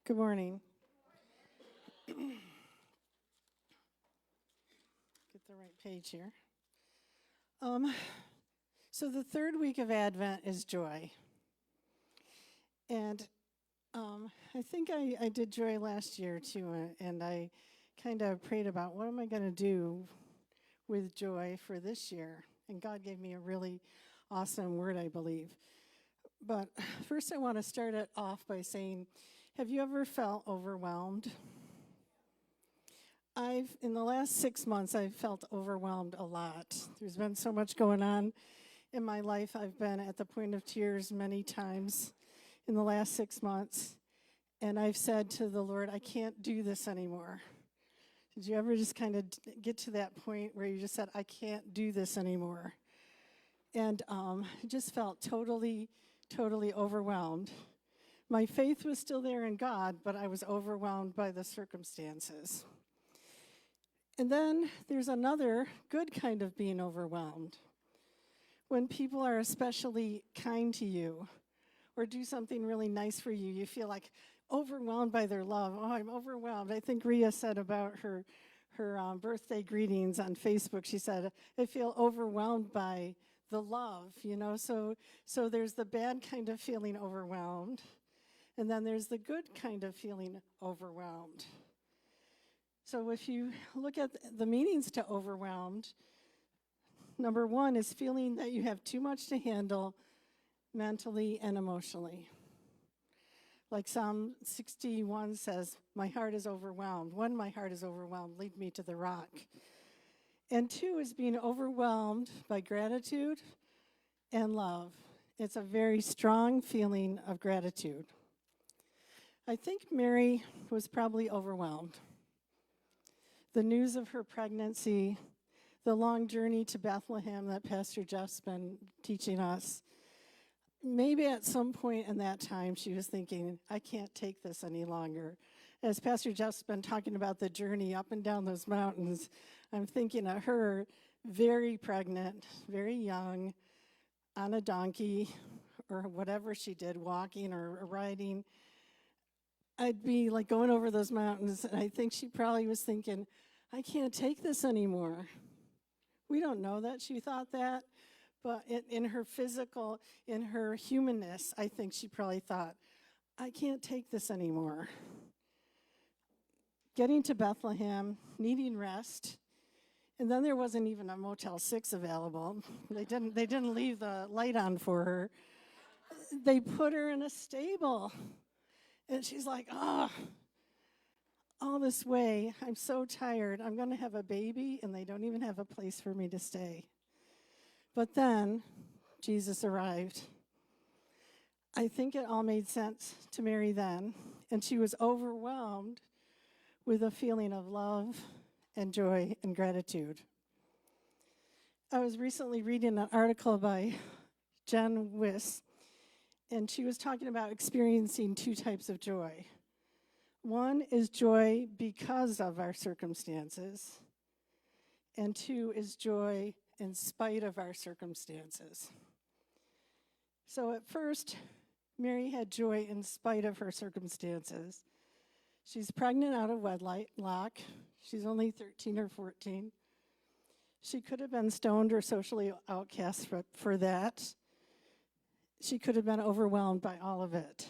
Good morning. Get the right page here. So the third week of Advent is joy. And I think I did joy last year too, and I kind of prayed about what am I going to do with joy for this year. And God gave me a really awesome word, I believe. But first I want to start it off by saying, have you ever felt overwhelmed? In the last 6 months, I've felt overwhelmed a lot. There's been so much going on in my life. I've been at the point of tears many times in the last 6 months. And I've said to the Lord, I can't do this anymore. Did you ever just kind of get to that point where you just said, I can't do this anymore? And I just felt totally overwhelmed. My faith was still there in God, but I was overwhelmed by the circumstances. And then there's another good kind of being overwhelmed. When people are especially kind to you or do something really nice for you, you feel like overwhelmed by their love. Oh, I'm overwhelmed. I think Rhea said about her birthday greetings on Facebook, she said, I feel overwhelmed by the love, So there's the bad kind of feeling overwhelmed, and then there's the good kind of feeling overwhelmed. So if you look at the meanings to overwhelmed, number one is feeling that you have too much to handle mentally and emotionally. Like Psalm 61 says, my heart is overwhelmed. When my heart is overwhelmed, lead me to the rock. And two is being overwhelmed by gratitude and love. It's a very strong feeling of gratitude. I think Mary was probably overwhelmed. The news of her pregnancy, the long journey to Bethlehem that Pastor Jeff's been teaching us, maybe at some point in that time she was thinking, I can't take this any longer. As Pastor Jeff's been talking about the journey up and down those mountains, I'm thinking of her very pregnant, very young, on a donkey or whatever she did, walking or riding. I'd be like going over those mountains, and I think she probably was thinking, I can't take this anymore. We don't know that she thought that, but in her physical, in her humanness, I think she probably thought, I can't take this anymore. Getting to Bethlehem, needing rest, and then there wasn't even a Motel 6 available. They didn't leave the light on for her. They put her in a stable, and she's like, all this way, I'm so tired. I'm going to have a baby, and they don't even have a place for me to stay. But then Jesus arrived. I think it all made sense to Mary then, and she was overwhelmed with a feeling of love and joy and gratitude. I was recently reading an article by Jen Wiss, and she was talking about experiencing two types of joy. One is joy because of our circumstances, and two is joy in spite of our circumstances. So at first, Mary had joy in spite of her circumstances. She's pregnant out of wedlock. She's only 13 or 14. She could have been stoned or socially outcast for that. She could have been overwhelmed by all of it.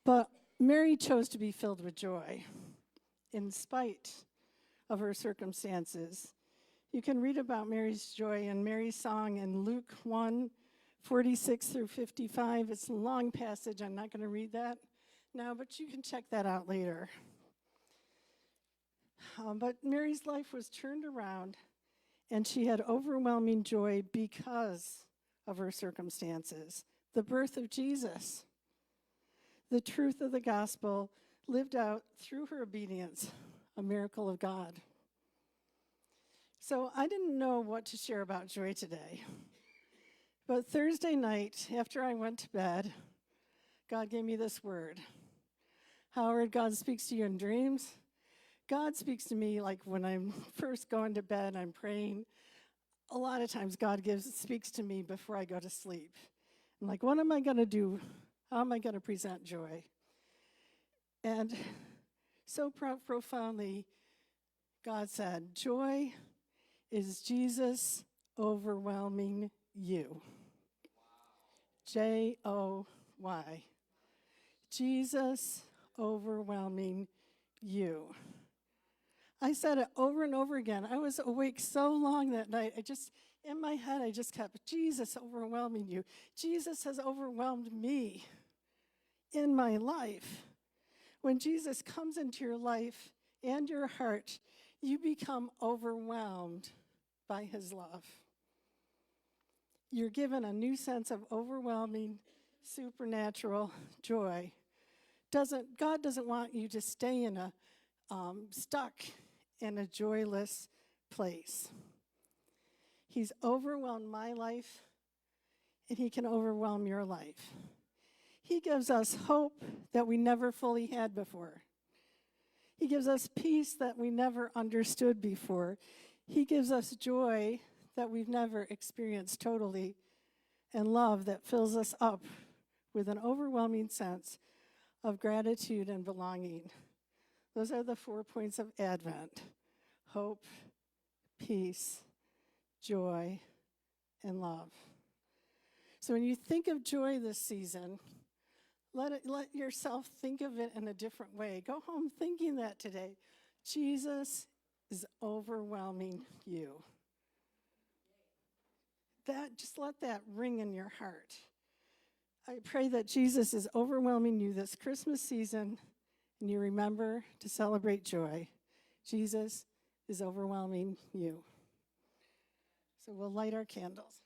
But Mary chose to be filled with joy in spite of her circumstances. You can read about Mary's joy in Mary's song in Luke 1:46 through 55. It's a long passage. I'm not going to read that now, but you can check that out later. But Mary's life was turned around, and she had overwhelming joy because of her circumstances. The birth of Jesus, the truth of the gospel lived out through her obedience, a miracle of God. So I didn't know what to share about joy today. But Thursday night, after I went to bed, God gave me this word. Howard, God speaks to you in dreams. God speaks to me like when I'm first going to bed, I'm praying. A lot of times God speaks to me before I go to sleep. I'm like, what am I going to do? How am I going to present joy? And so profoundly, God said, joy is Jesus overwhelming you. Joy. Jesus overwhelming you. I said it over and over again. I was awake so long that night. In my head, I just kept, Jesus overwhelming you. Jesus has overwhelmed me in my life. When Jesus comes into your life and your heart, you become overwhelmed by his love. You're given a new sense of overwhelming, supernatural joy. God doesn't want you to stay in stuck in a joyless place. He's overwhelmed my life, and he can overwhelm your life. He gives us hope that we never fully had before. He gives us peace that we never understood before. He gives us joy that we've never experienced totally, and love that fills us up with an overwhelming sense of gratitude and belonging. Those are the 4 points of Advent: hope, peace, joy, and love. So when you think of joy this season, let yourself think of it in a different way. Go home thinking that today. Jesus is overwhelming you. Just let that ring in your heart. I pray that Jesus is overwhelming you this Christmas season, and you remember to celebrate joy. Jesus is overwhelming you. So we'll light our candles.